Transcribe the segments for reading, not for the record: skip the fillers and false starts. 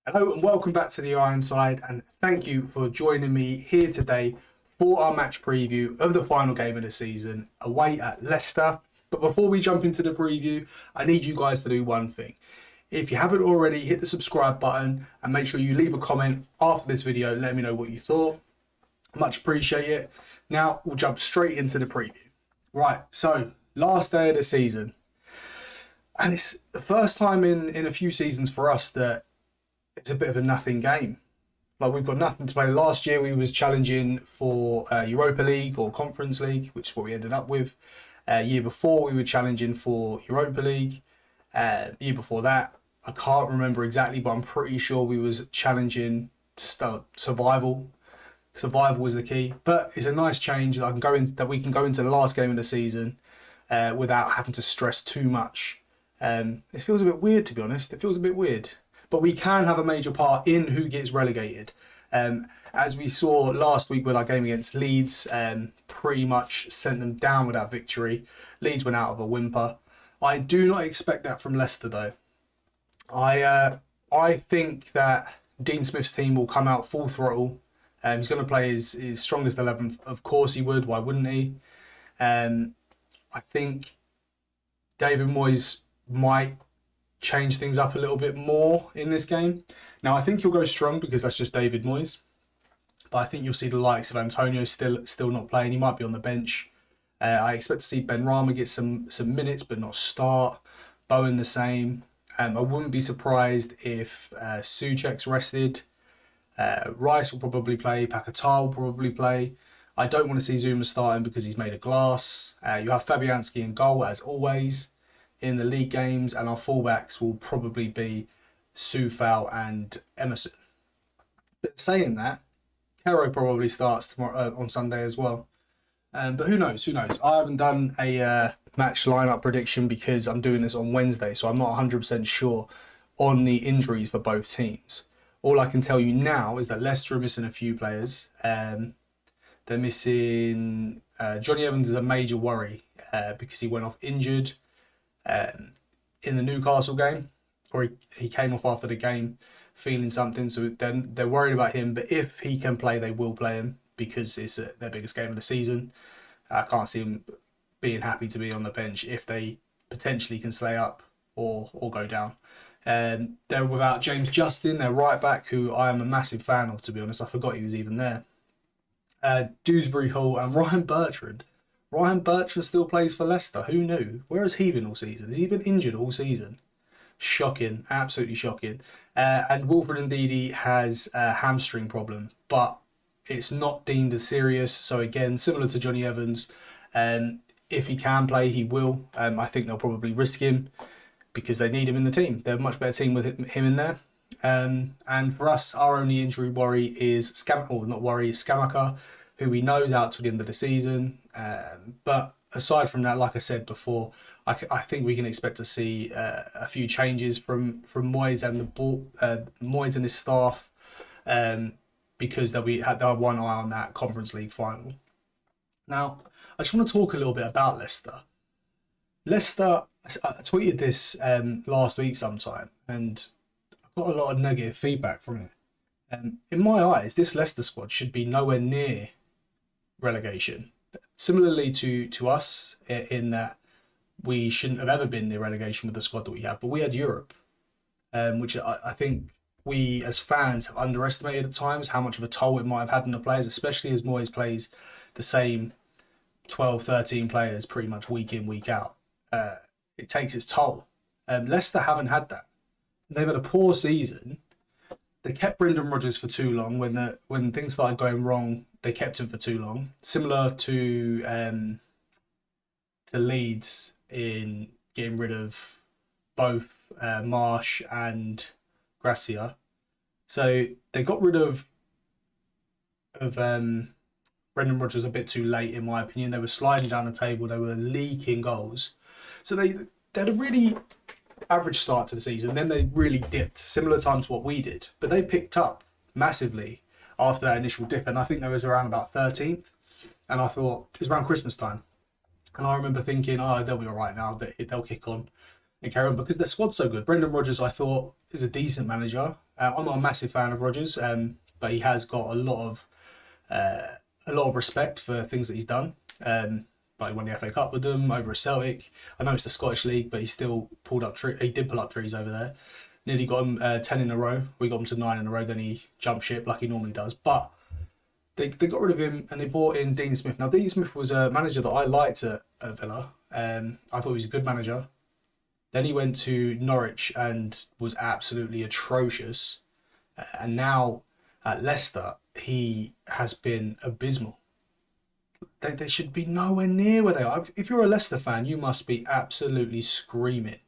Hello and welcome back to the Ironside, and thank you for joining me here today for our match preview of the final game of the season away at Leicester. But before we jump into the preview, I need you guys to do one thing. If you haven't already, hit the subscribe button and make sure you leave a comment after this video. Let me know what you thought. Much appreciate it. Now we'll jump straight into the preview. Right, so last day of the season. And it's the first time in a few seasons for us that it's a bit of a nothing game. Like, we've got nothing to play. Last year we was challenging for Europa League or Conference League, which is what we ended up with. Year before we were challenging for Europa League. Year before that, I can't remember exactly, but I'm pretty sure we was challenging to start survival. Survival was the key, but it's a nice change that we can go into the last game of the season without having to stress too much. It feels a bit weird, to be honest. It feels a bit weird. But we can have a major part in who gets relegated. As we saw last week with our game against Leeds, pretty much sent them down with that victory. Leeds went out of a whimper. I do not expect that from Leicester, though. I think that Dean Smith's team will come out full throttle. He's going to play his strongest 11. Of course he would. Why wouldn't he? I think David Moyes might change things up a little bit more in this game. Now, I think he'll go strong because that's just David Moyes. But I think you'll see the likes of Antonio still not playing. He might be on the bench. I expect to see Ben Rama get some minutes, but not start. Bowen the same. I wouldn't be surprised if Soucek's rested. Rice will probably play. Paquetá will probably play. I don't want to see Zuma starting because he's made of glass. You have Fabianski in goal, as always, in the league games, and our fullbacks will probably be Soufal and Emerson. But saying that, Caro probably starts tomorrow on Sunday as well. But who knows? Who knows? I haven't done a match lineup prediction because I'm doing this on Wednesday, so I'm not 100% sure on the injuries for both teams. All I can tell you now is that Leicester are missing a few players. They're missing Johnny Evans is a major worry because he went off injured in the Newcastle game, or he came off after the game feeling something, so then they're worried about him. But if he can play, they will play him because it's their biggest game of the season. I can't see him being happy to be on the bench if they potentially can stay up or go down. They're without James Justin, their right back, who I am a massive fan of, to be honest. I forgot he was even there. Dewsbury Hall and Ryan Bertrand. Ryan Bertrand still plays for Leicester. Who knew? Where has he been all season? Has he been injured all season? Shocking. Absolutely shocking. And Wilfred Ndidi has a hamstring problem, but it's not deemed as serious. So again, similar to Johnny Evans, if he can play, he will. I think they'll probably risk him because they need him in the team. They're a much better team with him in there. And for us, our only injury worry is Scamacca, who we know is out to the end of the season. But aside from that, like I said before, I think we can expect to see a few changes from Moyes and Moyes and his staff, because they'll have one eye on that Conference League final. Now, I just want to talk a little bit about Leicester. Leicester, I tweeted this last week sometime, and I got a lot of negative feedback from it. In my eyes, this Leicester squad should be nowhere near relegation. Similarly to us, in that we shouldn't have ever been near relegation with the squad that we have, but we had Europe, which I think we as fans have underestimated at times how much of a toll it might have had on the players, especially as Moyes plays the same 12, 13 players pretty much week in, week out. It takes its toll. Leicester haven't had that. They've had a poor season. They kept Brendan Rodgers for too long. When things started going wrong, they kept him for too long. Similar to Leeds in getting rid of both Marsh and Gracia. So they got rid of Brendan Rodgers a bit too late, in my opinion. They were sliding down the table. They were leaking goals. So they had a really average start to the season. Then they really dipped, similar time to what we did. But they picked up massively after that initial dip. And I think they was around about 13th. And I thought, it was around Christmas time. And I remember thinking, oh, they'll be all right now. They'll kick on. and carry on because their squad's so good. Brendan Rodgers, I thought, is a decent manager. I'm not a massive fan of Rodgers, but he has got a lot of respect for things that he's done. Like he won the FA Cup with them over at Celtic. I know it's the Scottish League, but he still he did pull up trees over there. Nearly got him 10 in a row. We got him to 9 in a row. Then he jumped ship like he normally does. But they got rid of him and they brought in Dean Smith. Now Dean Smith was a manager that I liked at Villa. I thought he was a good manager. Then he went to Norwich and was absolutely atrocious. And now at Leicester, he has been abysmal. They should be nowhere near where they are. If you're a Leicester fan, you must be absolutely screaming.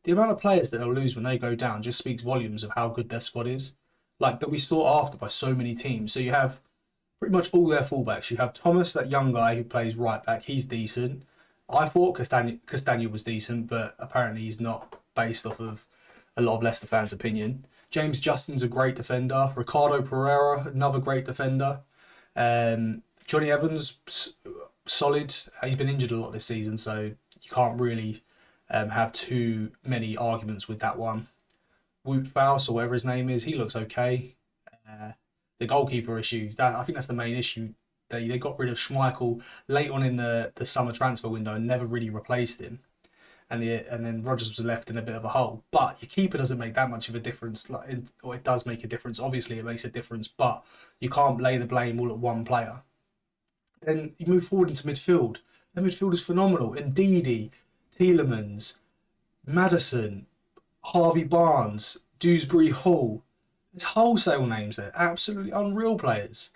The amount of players that they'll lose when they go down just speaks volumes of how good their squad is. Like that we saw after by so many teams. So you have pretty much all their fullbacks. You have Thomas, that young guy who plays right back. He's decent. I thought Castagna was decent, but apparently he's not, based off of a lot of Leicester fans' opinion. James Justin's a great defender. Ricardo Pereira, another great defender. Johnny Evans, solid. He's been injured a lot this season, so you can't really have too many arguments with that one. Wout Faust, or whatever his name is, he looks okay. The goalkeeper issue, I think that's the main issue. They got rid of Schmeichel late on in the summer transfer window and never really replaced him. And then Rodgers was left in a bit of a hole. But your keeper doesn't make that much of a difference. Or it does make a difference. Obviously, it makes a difference. But you can't lay the blame all at one player. Then you move forward into midfield. The midfield is phenomenal. Ndidi, Tielemans, Maddison, Harvey Barnes, Dewsbury Hall. There's wholesale names there. Absolutely unreal players.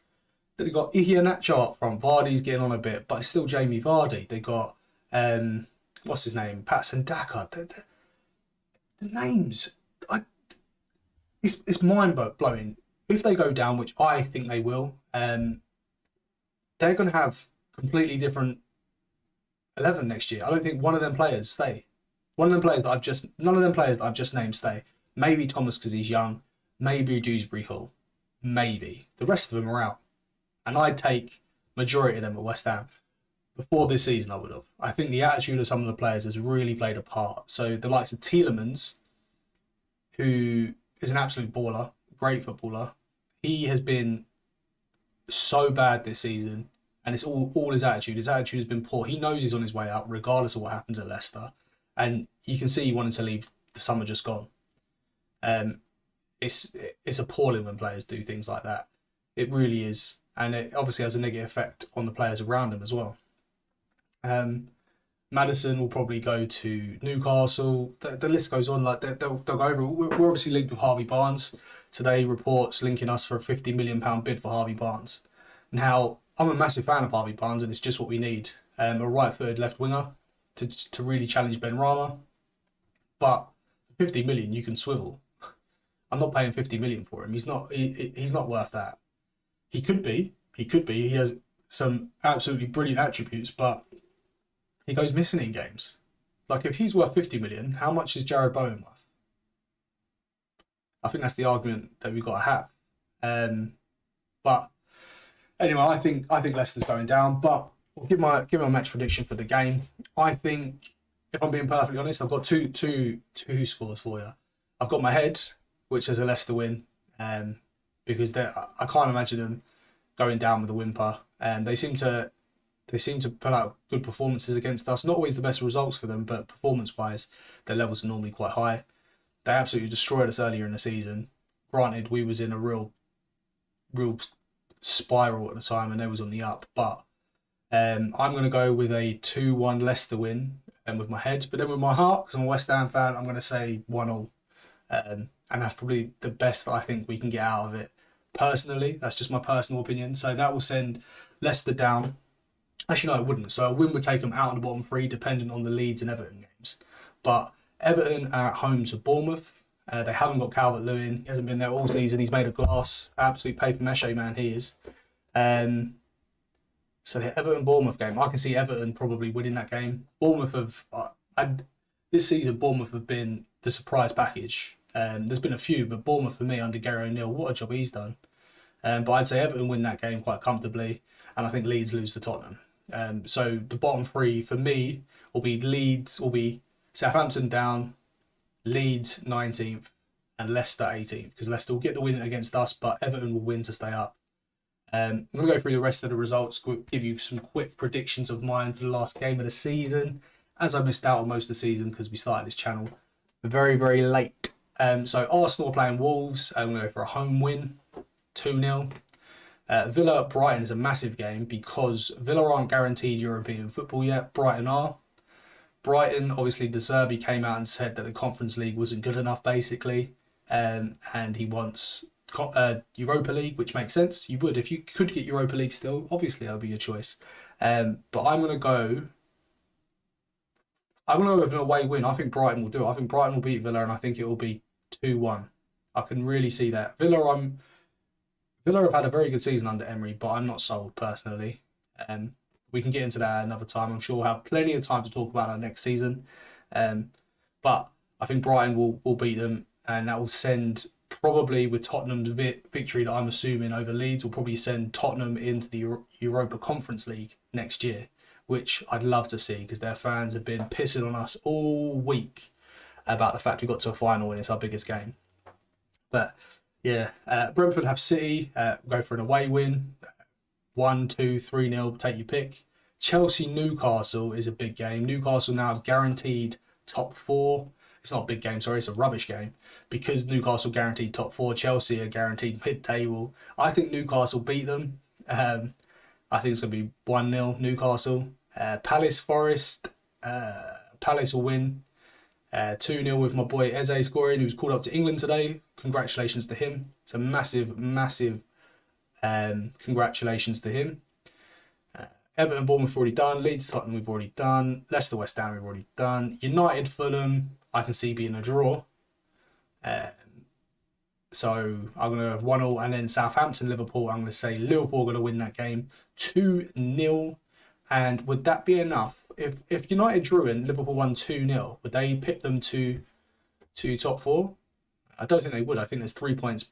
Then they got Iheanacho up front. Vardy's getting on a bit, but it's still Jamie Vardy. They got what's his name? Patson Daka. The names, it's mind blowing. If they go down, which I think they will, they're going to have completely different 11 next year. I don't think one of them players stay. None of them players that I've just named stay. Maybe Thomas because he's young. Maybe Dewsbury Hall. Maybe the rest of them are out. And I'd take majority of them at West Ham. Before this season, I would have. I think the attitude of some of the players has really played a part. So the likes of Tielemans, who is an absolute baller, great footballer, he has been so bad this season, and it's all his attitude. His attitude has been poor. He knows he's on his way out, regardless of what happens at Leicester, and you can see he wanted to leave the summer just gone. It's appalling when players do things like that. It really is, and it obviously has a negative effect on the players around him as well. Maddison will probably go to Newcastle. The list goes on. Like they'll go over. We're obviously linked with Harvey Barnes. Today, reports linking us for a £50 million bid for Harvey Barnes. Now, I'm a massive fan of Harvey Barnes, and it's just what we need. A right-footed left winger to really challenge Ben Rama. But for 50 million, you can swivel. I'm not paying 50 million for him. He's not worth that. He could be. He has some absolutely brilliant attributes, but he goes missing in games. Like, if he's worth 50 million, how much is Jared Bowen worth? I think that's the argument that we've got to have. But anyway, I think Leicester's going down. But I'll give my match prediction for the game. I think, if I'm being perfectly honest, I've got two scores for you. I've got my head, which is a Leicester win, because I can't imagine them going down with a whimper. They seem to pull out good performances against us. Not always the best results for them, but performance-wise, their levels are normally quite high. They absolutely destroyed us earlier in the season. Granted, we was in a real spiral at the time, and they was on the up. But I'm going to go with a 2-1 Leicester win, with my head. But then with my heart, because I'm a West Ham fan, I'm going to say 1-1. And that's probably the best that I think we can get out of it. Personally, that's just my personal opinion. So that will send Leicester down. Actually, no, it wouldn't. So a win would take them out of the bottom three, depending on the Leeds and Everton games. But Everton are at home to Bournemouth. They haven't got Calvert-Lewin. He hasn't been there all season. He's made of glass. Absolute paper mache man he is. So the Everton-Bournemouth game, I can see Everton probably winning that game. Bournemouth this season, Bournemouth have been the surprise package. There's been a few, but Bournemouth for me under Gary O'Neill, what a job he's done. But I'd say Everton win that game quite comfortably, and I think Leeds lose to Tottenham. So the bottom three for me will be Southampton down, Leeds 19th, and Leicester 18th, because Leicester will get the win against us, but Everton will win to stay up. I'm going to go through the rest of the results, give you some quick predictions of mine for the last game of the season, as I missed out on most of the season because we started this channel very, very late. So Arsenal are playing Wolves. I'm going to go for a home win, 2-0. Villa Brighton is a massive game because Villa aren't guaranteed European football yet. Brighton are. Brighton, obviously, De Zerbi came out and said that the Conference League wasn't good enough, basically, and he wants Europa League, which makes sense. You would, if you could get Europa League still, obviously that would be your choice. But I'm going to go with an away win. I think Brighton will do it. I think Brighton will beat Villa, and I think it will be 2-1. I can really see that. Villa have had a very good season under Emery, but I'm not sold personally. We can get into that another time. I'm sure we'll have plenty of time to talk about that next season. But I think Brighton will beat them, and that will send, probably with Tottenham's victory that I'm assuming over Leeds, will probably send Tottenham into the Europa Conference League next year, which I'd love to see because their fans have been pissing on us all week about the fact we got to a final and it's our biggest game. But yeah, Brentford have City, go for an away win, 1, 2, 3-0, take your pick. Chelsea Newcastle is a big game. Newcastle now have guaranteed top 4. It's not a big game, sorry, it's a rubbish game. Because Newcastle guaranteed top 4, Chelsea are guaranteed mid-table. I think Newcastle beat them. I think it's going to be 1-0 Newcastle. Palace Forest, Palace will win. 2-0 with my boy Eze scoring, who's called up to England today. Congratulations to him. It's a massive, massive congratulations to him. Everton Bournemouth already done. Leeds Tottenham we've already done. Leicester West Ham we've already done. United Fulham I can see being a draw. So I'm going to have 1-1, and then Southampton Liverpool, I'm going to say Liverpool are going to win that game 2-0. And would that be enough? If United drew and Liverpool won 2-0, would they pick them to top 4? I don't think they would. I think there's 3 points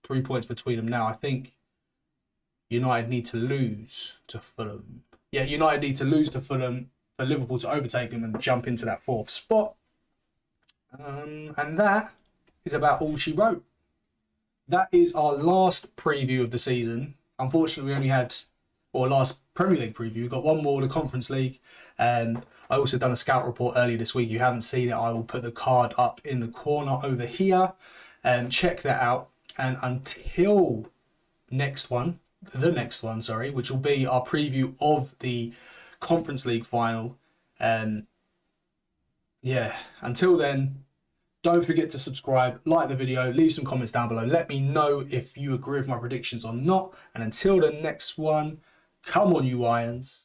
between them now. I think United need to lose to Fulham. Yeah, United need to lose to Fulham for Liverpool to overtake them and jump into that 4th spot. And that is about all she wrote. That is our last preview of the season. Unfortunately, we only had, or last Premier League preview. We've got one more, the Conference League. I also done a scout report earlier this week. If you haven't seen it, I will put the card up in the corner over here. Check that out. And until the next one, which will be our preview of the Conference League final. Yeah, until then, don't forget to subscribe, like the video, leave some comments down below. Let me know if you agree with my predictions or not. And until the next one, come on, you Irons.